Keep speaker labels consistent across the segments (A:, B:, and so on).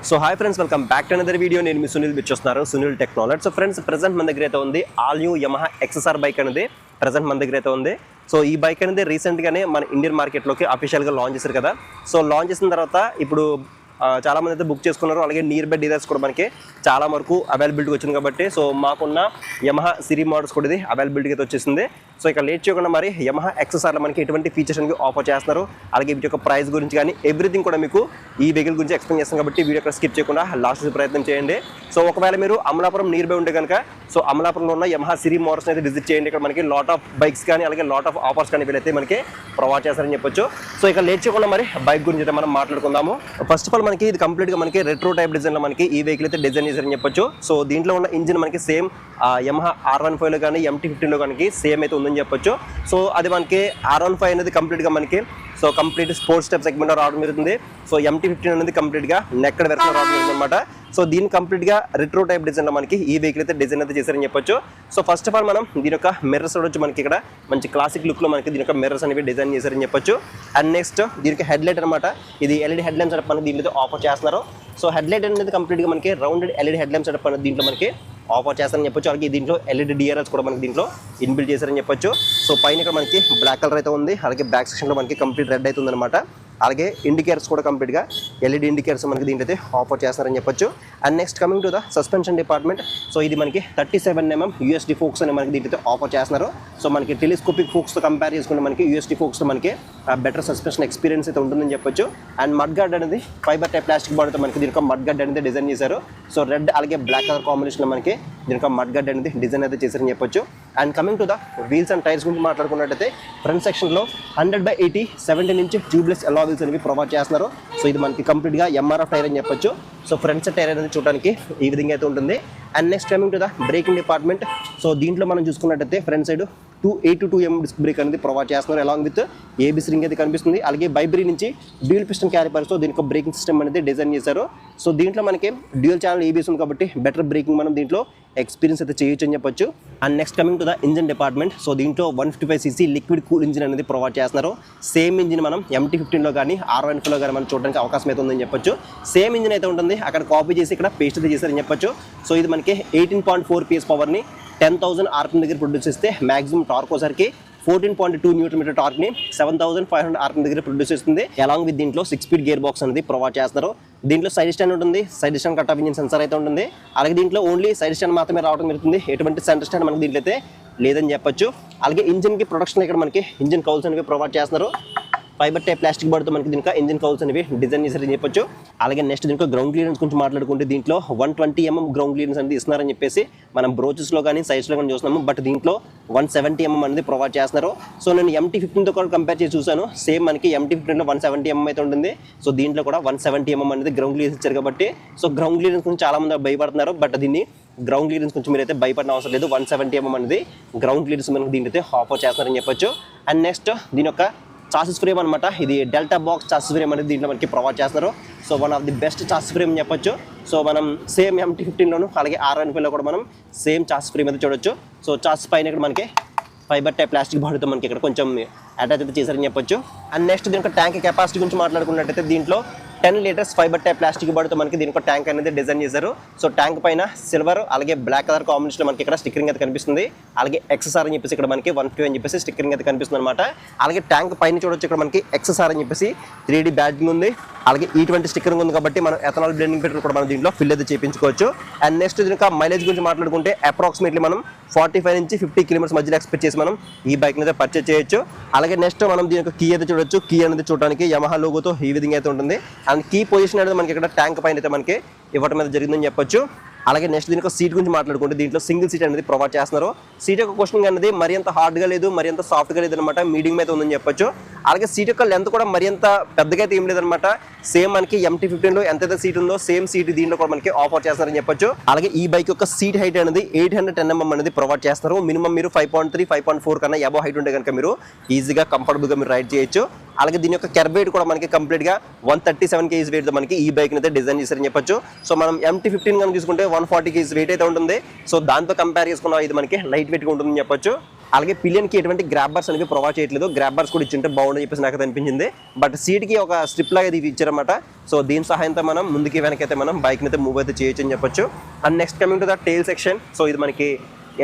A: So hi friends, welcome back to another video. నేను మీ సునీల్ చూస్తున్నారు Sunil technology. So friends, present మన దగ్గర అయితే ఉంది ఆల్ న్యూ యమహా ఎక్స్ఎస్ఆర్ బైక్ అనేది ప్రెసెంట్ మన దగ్గర అయితే ఉంది. సో ఈ బైక్ అనేది రీసెంట్గానే మన ఇండియన్ మార్కెట్లోకి అఫీషియల్గా లాంచ్ చేశారు కదా. సో లాంచ్ చేసిన తర్వాత ఇప్పుడు చాలా మంది అయితే బుక్ చేసుకున్నారు. అలాగే నియర్ బై డీలర్స్ కూడా మనకి చాలా వరకు అవైలబిలిటీ వచ్చింది కాబట్టి సో మాకున్న యమహా సిరీ మోడల్స్ కూడా ఇది అవైలబిలిటీ అయితే వచ్చేసింది. సో ఇక లేట్ చేయకుండా మరి యమహా ఎక్స్ఎస్ఆర్లో మనకి ఎటువంటి ఫీచర్స్ అనేది ఆఫర్ చేస్తున్నారు, అలాగే వీటి యొక్క ప్రైస్ గురించి కానీ ఎవ్రీథింగ్ కూడా మీకు ఈ వెహికల్ గురించి ఎక్స్ప్లెయిన్ చేస్తాం కాబట్టి వీడియో ఇక్కడ స్కిప్ చేయకుండా లాస్ట్ ప్రయత్నం చేయండి. సో ఒకవేళ మీరు అమలాపురం నియర్ బై ఉంటే కనుక సో అమలాపురంలో ఉన్న యమహా సిరీ మోడల్స్ అయితే విజిట్ చేయండి. ఇక్కడ మనకి లాట్ ఆఫ్ బైక్స్ కానీ అలాగే లాట్ ఆఫ్ ఆఫర్స్ కానీ వీళ్ళైతే మనకి ప్రొవైడ్ చేస్తారని చెప్పొచ్చు. సో ఇక లేట్ చేయకుండా మరి బైక్ గురించి అయితే మనం మాట్లాడుకుందాము. ఫస్ట్ ఆఫ్ ఆల్ మనకి ఇది కంప్లీట్గా మనకి రెట్రో టైప్ డిజైన్లో మనకి ఈ వెహికల్ అయితే డిజైన్ చేశారని చెప్పొచ్చు. సో దీంట్లో ఉన్న ఇంజిన్ మనకి సేమ్ యమహా R15లో కానీ MT-15లో కానీ సేమ్ అయితే ఉందని చెప్పొచ్చు. సో అది మనకి R15 అనేది కంప్లీట్గా మనకి so complete sports type segment రావడం జరుగుతుంది. సో MT-15 అనేది కంప్లీట్గా నెక్కడ్ వెర్షన్ రావడం జరుగుతుంది అనమాట. సో దీన్ని కంప్లీట్గా రెట్రో టైప్ డిజైన్లో మనకి ఈ వెహికల్ అయితే డిజైన్ అయితే చేశారని చెప్పొచ్చు. సో ఫస్ట్ ఆఫ్ ఆల్ మనం దీని యొక్క మిర్రర్స్ వచ్చి మనకి ఇక్కడ మంచి క్లాసిక్ లుక్లో మనకి దీని యొక్క మిర్రర్స్ అనేవి డిజైన్ చేశారని చెప్పొచ్చు. అండ్ నెక్స్ట్ దీనికి హెడ్ లైట్ అనమాట. ఇది LED హెడ్ ల్యాంప్స్ సెటప్ అనేది దీంట్లో ఆఫర్ చేస్తున్నారు. సో హెడ్ లైట్ అనేది కంప్లీట్గా మనకి rounded LED head lamps setup అనేది దీంట్లో మనకి ఆఫర్ చేస్తారని చెప్పొచ్చు. అలాగే దీంట్లో LED DRLs కూడా మనకి దీంట్లో ఇన్బిల్డ్ చేశారని చెప్పొచ్చు. సో పైన ఇక్కడ మనకి బ్లాక్ కలర్ అయితే ఉంది. అలాగే బ్యాక్ సెక్షన్లో మనకి కంప్లీట్ రెడ్ అయితే ఉందన్నమాట. అలాగే ఇండికేటర్స్ కూడా కంప్లీట్గా LED ఇండికేటర్స్ మనకి దీంట్లో అయితే ఆఫర్ చేస్తారని చెప్పొచ్చు. And next coming to the suspension department. So ఇది మనకి 37mm USD ఫోక్స్ అని మనకి దీంట్లో ఆఫర్ చేస్తున్నారు. సో మనకి టెలిస్కోపిక్ ఫోక్స్తో కంపేర్ చేసుకుంటే మనకి USD ఫోక్స్తో మనకి బెటర్ సస్పెన్షన్ ఎక్స్పీరియన్స్ అయితే ఉంటుందని చెప్పొచ్చు. అండ్ మడ్ గార్డ్ అనేది ఫైబర్ టైప్ ప్లాస్టిక్ బాడీతో మనకి దీనికి మడ్ గార్డ్ అనేది డిజైన్ చేశారు. సో రెడ్ అలాగే బ్లాక్ కలర్ కాంబినేషన్లో మనకి దీనికి మడ్ గార్డ్ అనేది డిజైన్ అయితే చేశారని చెప్పొచ్చు. And coming to the wheels and tyres గురించి మాట్లాడుకున్నట్టయితే ఫ్రంట్ సెక్షన్లో 100/80 17 ఇంచ్ ట్యూబ్లెస్ అలా వీల్స్ అనేవి ప్రొవైడ్ చేస్తున్నారు. సో ఇది మనకి కంప్లీట్గా MRF టైర్ అని చెప్పొచ్చు. సో ఫ్రంట్ సైడ్ టైర్ అనేది చూడడానికి ఈ విధంగా అయితే ఉంటుంది. And next coming to the braking department. So దీంట్లో మనం చూసుకున్నట్టయితే front side 282mm disc brake అనేది ప్రొవైడ్ చేస్తున్నారు. అలాంగ్ విత్ ABS రింగ్ అయితే కనిపిస్తుంది. అలాగే బైబ్రీ నుంచి డ్యూయల్ పిస్టన్ క్యాలిపర్స్తో దీనికి బ్రేకింగ్ సిస్టమ్ అనేది డిజైన్ చేశారు. సో దీంట్లో మనకి డ్యూయల్ ఛానల్ ABS ఉంది కాబట్టి బెటర్ బ్రేకింగ్ మనం దీంట్లో ఎక్స్పీరియన్స్ అయితే చేయొచ్చు అని చెప్పొచ్చు. And next coming to the engine department. So దీంట్లో 155cc లిక్విడ్ కూల్ ఇంజిన్ అనేది ప్రొవైడ్ చేస్తున్నారు. సేమ్ ఇంజిన్ మనం MT-15లో కానీ R15లో కానీ మనం చూడడానికి అవకాశం అయితే ఉందని చెప్పొచ్చు. సేమ్ ఇంజిన్ అయితే ఉంటుంది, అక్కడ కాపీ చేసి ఇక్కడ పేస్ట్ అయితే చేశారని చెప్పొచ్చు. సో ఇది మనకి 18.4 PS పవర్ని 10,000 RPM దగ్గర ప్రొడ్యూస్ చేస్తే మ్యాక్సిమం టార్క్ వచ్చరికి 14.2 Nm టార్క్ని 7,500 RPM దగ్గర ప్రొడ్యూస్ చేస్తుంది. అలాంగ్ విత్ దీంట్లో 6 స్పీడ్ గేర్ బాక్స్ అనేది ప్రొవైడ్ చేస్తారు. దీంట్లో సైడ్ స్టాండ్ ఉంటుంది, side stand cut off engine sensor అయితే ఉంటుంది. అలాగే దీంట్లో ఓన్లీ సైడ్ స్టాండ్ మాత్రమే రావడం జరుగుతుంది, ఎటువంటి సెంటర్ స్టాండ్ మనకి దీంట్లో అయితే లేదని చెప్పొచ్చు. అలాగే ఇంజిన్కి ప్రొడక్షన్ ఇక్కడ మనకి ఇంజిన్ కౌల్స్ అనేవి ప్రొవైడ్ చేస్తున్నారు. ఫైబర్ టైప్ ప్లాస్టిక్ బాడీతో మనకి దీనికి ఇంజిన్ కౌల్స్ అనేవి డిజైన్ చేశారని చెప్పొచ్చు. అలాగే నెక్స్ట్ దీంట్లో గ్రౌండ్ క్లియరెన్స్ గురించి మాట్లాడుకుంటే దీంట్లో 120mm గ్రౌండ్ క్లియరెన్స్ అనేది ఇస్తున్నారని చెప్పేసి మనం బ్రోచెస్లో కానీ సైడ్స్లో కానీ చూస్తున్నాము. బట్ దీంట్లో 170mm అనేది ప్రొవైడ్ చేస్తున్నారు. సో నేను MT-15తో కూడా కంపేర్ చేసి చూసాను. సేమ్ మనకి MT-15లో 170mm అయితే ఉంటుంది. సో దీంట్లో కూడా 170mm అనేది గ్రౌండ్ క్లియరెన్స్ ఇచ్చారు కాబట్టి సో గ్రౌండ్ క్లియరెన్స్ గురించి చాలా మంది భయపడుతున్నారు. బట్ దీన్ని గ్రౌండ్ క్లియరెన్స్ గురించి మీరైతే భయపడిన అవసరం లేదు. 170mm అనేది గ్రౌండ్ క్లియరెన్స్ మనకి దీంట్లో ఆఫర్ చేస్తారని చెప్పొచ్చు. అండ్ నెక్స్ట్ దీని యొక్క చాసిస్ ఫ్రేమ్ అనమాట. ఇది డెల్టా బాక్స్ చాసిస్ ఫ్రేమ్ అనేది దీంట్లో మనకి ప్రొవైడ్ చేస్తారు. So one of the best chassis frame అని చెప్పొచ్చు. సో మనం సేమ్ MT-15లోను అలాగే R15లో కూడా మనం సేమ్ చాసిస్ ఫ్రేమ్ అయితే చూడొచ్చు. సో చాసిస్ పైన ఇక్కడ మనకి ఫైబర్ టైప్ ప్లాస్టిక్ బాడీతో మనకి ఇక్కడ కొంచెం అటాచ్ అయితే చేశారని చెప్పొచ్చు. అండ్ నెక్స్ట్ దీని యొక్క ట్యాంక్ కెపాసిటీ గురించి మాట్లాడుకున్నట్టయితే దీంట్లో 10 లీటర్స్ ఫైబర్ టైప్ ప్లాస్టిక్ బాడీతో మనకి దీని ఒక ట్యాంక్ అనేది డిజైన్ చేశారు. సో ట్యాంక్ పైన సిల్వర్ అలాగే బ్లాక్ కలర్ కాంబినేషన్ మనకి ఇక్కడ స్టిక్కరింగ్ అయితే కనిపిస్తుంది. అలాగే XSR అని చెప్పేసి ఇక్కడ మనకి 150 అని చెప్పేసి స్టిక్కరింగ్ అయితే కనిపిస్తుంది అనమాట. అలాగే ట్యాంక్ పైన చూడొచ్చు ఇక్కడ మనకి XSR అని చెప్పేసి 3D బ్యాడ్జింగ్ ఉంది. అలాగే E20 స్టిక్కరింగ్ ఉంది కాబట్టి మనం ఎథనాల్ బ్లెండింగ్ పెట్రోల్ కూడా మనం దీంట్లో ఫిల్ అయితే చేయించుకోవచ్చు. అండ్ నెక్స్ట్ దీని మైలేజ్ గురించి మాట్లాడుకుంటే అప్రాక్సిమేట్లీ మనం 45 నుంచి 50 కిలోమీటర్స్ మధ్యలో ఎక్స్పెక్ట్ చేసి మనం ఈ బైక్ అయితే పర్చేజ్ చేయొచ్చు. అలాగే నెక్స్ట్ మనం దీని యొక్క కీ అయితే చూడొచ్చు. కీ అనేది చూడడానికి యమహా లోగోతో ఈ విధంగా అయితే ఉంటుంది. అండ్ కీ పొజిషన్ అనేది మనకి ఇక్కడ ట్యాంక్ పైన అయితే మనకి ఇవ్వడం మీద జరిగిందని చెప్పొచ్చు. అలాగే నెక్స్ట్ దీనికి సీట్ గురించి మాట్లాడుకుంటే దీంట్లో సింగిల్ సీట్ అనేది ప్రొవైడ్ చేస్తున్నారు. సీట్ యొక్క క్వశ్చనింగ్ అనేది మరి అంత హార్డ్గా లేదు, మరి అంత సాఫ్ట్గా లేదు అనమాట, మీడియం అయితే ఉందని చెప్పొచ్చు. అలాగే సీట్ యొక్క లెంత్ కూడా మరి అంత పెద్దగా అయితే ఏం లేదనమాట. సేమ్ మనకి MT-15లో ఎంతైతే సీట్ ఉందో సేమ్ సీట్ దీంట్లో కూడా మనకి ఆఫర్ చేస్తారని చెప్పొచ్చు. అలాగే ఈ బైక్ యొక్క సీట్ హైట్ అనేది 810mm అనేది ప్రొవైడ్ చేస్తారు. మినిమం మీరు 5.3, 5.4 కన్నా అబవ్ హైట్ ఉంటే కనుక మీరు ఈజీగా కంఫర్టబుల్గా మీరు రైడ్ చేయొచ్చు. అలాగే దీని యొక్క కెర్ వెయిట్ కూడా మనకి కంప్లీట్గా 137 kg వెయిట్తో మనకి ఈ బైక్ అయితే డిజైన్ చేశారని చెప్పొచ్చు. సో మనం MT-15 కానీ తీసుకుంటే 140 kg వెయిట్ అయితే ఉంటుంది. సో దాంతో కంపేర్ చేసుకున్న ఇది మనకి లైట్ వెయిట్గా ఉంటుందని చెప్పొచ్చు. అలాగే పిలియన్కి ఎటువంటి గ్రాబ్ బార్స్ అనేవి ప్రొవైడ్ చేయట్లేదు. గ్రాబ్ బార్స్ కూడా ఇచ్చింటే బాగుండని చెప్పేసి నాకు అనిపించింది. బట్ సీట్కి ఒక స్ట్రిప్ లాగా ఇది ఇచ్చారన్నమాట. సో దీని సహాయంతో మనం ముందుకి వెనకైతే మనం బైక్ని అయితే మూవ్ అయితే చేయొచ్చు అని చెప్పొచ్చు. And next coming to the tail section. So ఇది మనకి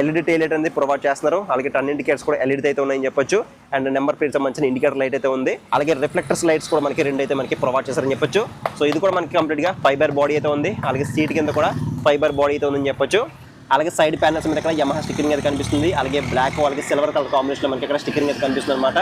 A: ఎల్ఈడి టైల్ లైట్ అనేది ప్రొవైడ్ చేస్తున్నారు. అలాగే టర్న్ ఇండికేటర్స్ కూడా ఎల్ఈడి అయితే ఉన్నాయని చెప్పొచ్చు. అండ్ నెంబర్ ప్లేట్ సంబంధించిన ఇండికేటర్ లైట్ అయితే ఉంది. అలాగే రిఫ్లెక్టర్స్ లైట్స్ కూడా మనకి 2 అయితే మనకి ప్రొవైడ్ చేస్తారని చెప్పొచ్చు. సో ఇది కూడా మనకి కంప్లీట్గా ఫైబర్ బాడీ అయితే ఉంది. అలాగే సీట్ కింద కూడా ఫైబర్ బాడీ అయితే ఉందని చెప్పొచ్చు. అలాగే సైడ్ ప్యానల్స్ మీద ఇక్కడ యమహా స్టిక్కరింగ్ అయితే కనిపిస్తుంది. అలాగే బ్లాక్ అలాగే సిల్వర్ కలర్ కాంబినేషన్లో మనకి ఇక్కడ స్టిక్కరింగ్ అయితే కనిపిస్తుంది అనమాట.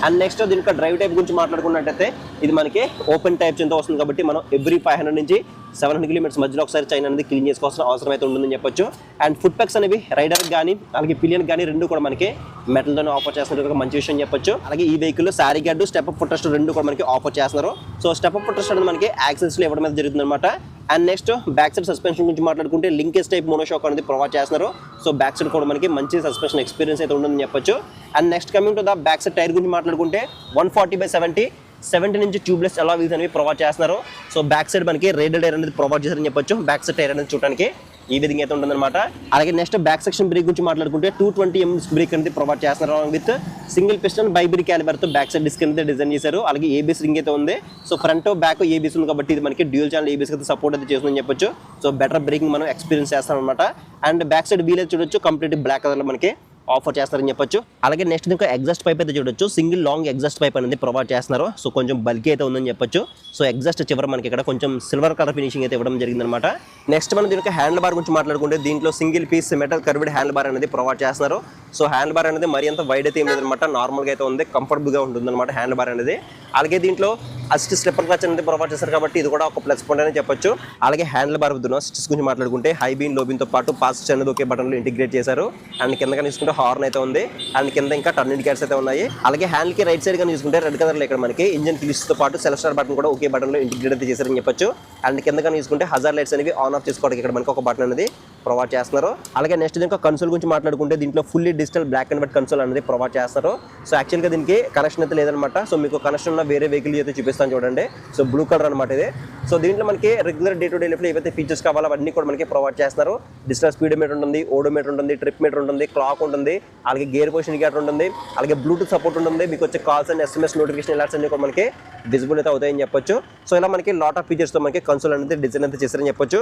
A: అండ్ నెక్స్ట్ దీనికి డ్రైవ్ టైప్ గురించి మాట్లాడుకున్నట్టయితే ఇది మనకి ఓపెన్ టైప్ చింత వస్తుంది కాబట్టి మనం ఎవ్రీ 500 నుంచి 700 కిలోమీటర్స్ మధ్యలో ఒకసారి చైన్ అనేది క్లీన్ చేసుకోవాల్సిన అవసరం అయితే ఉంటుందని చెప్పొచ్చు. అండ్ ఫుట్ ప్యాక్స్ అనేవి రైడర్ కానీ అలాగే పిలియన్ కానీ 2 కూడా మనకి మెటల్తోనే ఆఫర్ చేస్తున్నారు, ఒక మంచి విషయం చెప్పొచ్చు. అలాగే ఈ vehicle sari guard step up footrest 2 కూడా మనకి ఆఫర్ చేస్తున్నారు. So step up footrest అనేది మనకి యాక్సెస్లో ఇవ్వడం మీద జరుగుతుంది అనమాట. And next back side suspension గురించి మాట్లాడుకుంటే లింకేజ్ టైప్ మోనోషాక్ అనేది ప్రొవైడ్ చేస్తున్నారు. సో బ్యాక్ సైడ్ కూడా మనకి మంచి సస్పెన్షన్ ఎక్స్పీరియన్స్ అయితే ఉంటుందని చెప్పొచ్చు. And next coming to the back side tyre గురించి మాట్లాడుకుంటే 140/70 నుంచి ట్యూబ్లెస్ అలా వీల్స్ అనేవి ప్రొవైడ్ చేస్తున్నారు. సో బ్యాక్ సైడ్ మనకి రేడియల్ టైర్ అనేది ప్రొవైడ్ చేస్తారని చెప్పొచ్చు. బ్యాక్ సైడ్ టైర్ అనేది చూడడానికి ఈ విధంగా అయితే ఉంటుందన్నమాట. అలాగే నెక్స్ట్ బ్యాక్ సెక్షన్ బ్రేక్ గురించి మాట్లాడుకుంటే 220 mm బ్రేక్ అనేది ప్రొవైడ్ చేస్తున్నారు. విత్ సింగిల్ పిస్టన్ బైబిరి క్యాలిబర్తో బ్యాక్ సైడ్ డిస్క్ అనేది డిజైన్ చేశారు. అలాగే ఏబిఎస్ రింగ్ అయితే ఉంది. సో ఫ్రంట్ బ్యాక్ ఏబిఎస్ ఉంది కాబట్టి ఇది మనకి డ్యూయల్ ఛానల్ ఏబిఎస్ అయితే సపోర్ట్ అయితే చేస్తుందని చెప్పొచ్చు. సో బెటర్ బ్రేకింగ్ మనం ఎక్స్పీరియన్స్ చేస్తాం అనమాట. అండ్ బ్యాక్ సైడ్ వీల్ అయితే చూడొచ్చు కంప్లీట్ బ్లాక్ కలర్లో మనకి ఆఫర్ చేస్తారని చెప్పొచ్చు. అలాగే నెక్స్ట్ ఇంకా ఎగ్జాస్ట్ పైప్ అయితే చూడొచ్చు. సింగిల్ లాంగ్ ఎగ్జాస్ట్ పైప్ అనేది ప్రొవైడ్ చేస్తున్నారు. సో కొంచెం బల్కీ అయితే ఉందని చెప్పొచ్చు. సో ఎగ్జాస్ట్ చివరి మనకి ఇక్కడ కొంచెం సిల్వర్ కలర్ ఫినిషింగ్ అయితే ఇవ్వడం జరిగిందనమాట. నెక్స్ట్ మనం దీనికి హ్యాండిల్ బార్ గురించి మాట్లాడుకుంటే దీంట్లో single piece metal curved handle bar అనేది ప్రొవైడ్ చేస్తున్నారు. సో హ్యాండిల్ బార్ అనేది మరి అంత వైడ్ అయితే ఏం లేదనమాట, నార్మల్గా అయితే ఉంది, కంఫర్టబుల్గా ఉంటుంది అనమాట హ్యాండిల్ బార్ అనేది. అలాగే దీంట్లో అసిస్ట్ స్లిప్పర్ క్లచ్ అనేది ప్రొవైడ్ చేస్తారు కాబట్టి ఇది కూడా ఒక ప్లస్ పాయింట్ అని చెప్పొచ్చు. అలాగే హ్యాండిల్ బార్ అసిస్ట్స్ గురించి మాట్లాడుకుంటే హై బీన్ లో బీన్తో పాటు పాస్ అనేది ఒకే బటన్లో ఇంటిగ్రేట్ చేశారు. అండ్ కింద తీసుకుంటే హార్న్ అయితే ఉంది. అండ్ కింద ఇంకా టర్న్ ఇండికేటర్స్ అయితే ఉన్నాయి. అలాగే హ్యాండిల్ కి రైట్ సైడ్ గా చూసుకుంటే రెడ్ కలర్ లో ఇక్కడ మనకి ఇంజన్ కిలిస్ తో పాటు సెల్ఫ్ స్టార్ట్ బటన్ కూడా ఒకే బటన్ లో ఇంటిగ్రేట్ అయితే చేశారని చెప్పొచ్చు. అండ్ కింద చూసుకుంటే హజార్ లైట్స్ అనేవి ఆన్ ఆఫ్ చేసుకోవడానికి ఇక్కడ మనకి ఒక బటన్ అనేది ప్రొవైడ్ చేస్తున్నారు. అలాగే నెక్స్ట్ ఇంకా కన్సోల్ గురించి మాట్లాడుకుంటే దీంట్లో fully digital black and white console అనేది ప్రొవైడ్ చేస్తారు. సో యాక్చువల్గా దీనికి కనెక్షన్ అయితే లేదనమాట. సో మీకు కనెక్షన్ ఉన్న వేరే వెహికల్ అయితే చూపిస్తాను చూడండి. సో బ్లూ కలర్ అనమాట ఇది. సో దీంట్లో మనకి రెగ్యులర్ డే టు డే లైఫ్లో ఏవైతే ఫీచర్స్ కావాలో అవన్నీ కూడా మనకి ప్రొవైడ్ చేస్తున్నారు. డిజిటల్ స్పీడ్ మీటర్ ఉంటుంది, ఓడోమీటర్ ఉంటుంది, ట్రిప్ మీటర్ ఉంటుంది, క్లాక్ ఉంటుంది, అలాగే గేర్ పొజిషన్ ఇండికేటర్ ఉంటుంది, అలాగే బ్లూటూత్ సపోర్ట్ ఉంటుంది. మీకు వచ్చే calls and SMS notification alerts అన్ని కూడా మనకి విజిబుల్ అయితే అవుతాయని చెప్పొచ్చు. సో ఇలా మనకి లాట్ ఆఫ్ ఫీచర్స్తో మనకి కన్సోల్ అనేది డిజైన్ అయితే చేస్తారని చెప్పొచ్చు.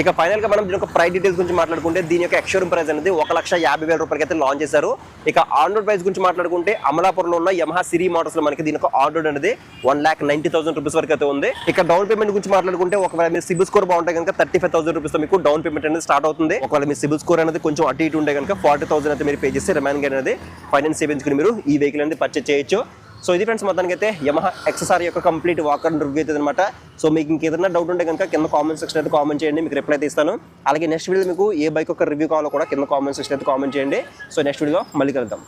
A: ఇక ఫైనల్గా మనం దీని యొక్క ప్రైస్ డీటెయిల్స్ గురించి మాట్లాడుకుంటే దీని యొక్క ఎక్స్‌షోరూమ్ ప్రైస్ అనేది 1,50,000 రూపాయలకి అయితే లాంచ్ చేశారు. ఇక ఆన్ రోడ్ ప్రైస్ గురించి మాట్లాడుకుంటే అమలాపురంలో ఉన్న యమహా సిరీ మోటార్స్ లో మనకి దీని యొక్క ఆన్ రోడ్ అనేది 1,90,000 రూపీస్ వరకు అయితే ఉంది. ఇక డౌన్ పేమెంట్ గురించి మాట్లాడుకుంటే ఒకవేళ మీ సిబిల్ స్కోర్ బాగుంటే కనుక 35,000 రూపీస్ తో మీకు డౌన్ పేమెంట్ అనేది స్టార్ట్ అవుతుంది. ఒకవేళ మీ సిబిల్ స్కోర్ అనేది కొంచెం అటు ఇటు ఉంటే కనుక 40,000 అయితే మీరు పే చేస్తే రిమైనింగ్ అనేది ఫైనాన్స్ చేయించుకుని మీరు ఈ వెహికల్ అనేది పర్చేజ్ చేయొచ్చు. సో ఇది ఫ్రెండ్స్ మొత్తానికి అయితే యమహా XSR యొక్క కంప్లీట్ వాక్ అండ్ రివ్యూ అవుతుంది అనమాట. సో మీకు ఇంకేదైనా డౌట్ ఉంటే కనుక కింద కామెంట్ సెక్షన్ అయితే కామెంట్ చేయండి, మీకు రిప్లై అయితే ఇస్తాను. అలాగే నెక్స్ట్ వీడియో మీకు ఏ బైక్ యొక్క రివ్యూ కావాలో కూడా కింద కామెంట్ సెక్షన్ అయితే కామెంట్ చేయండి. సో నెక్స్ట్ వీడియో మళ్ళీ కలుద్దాం.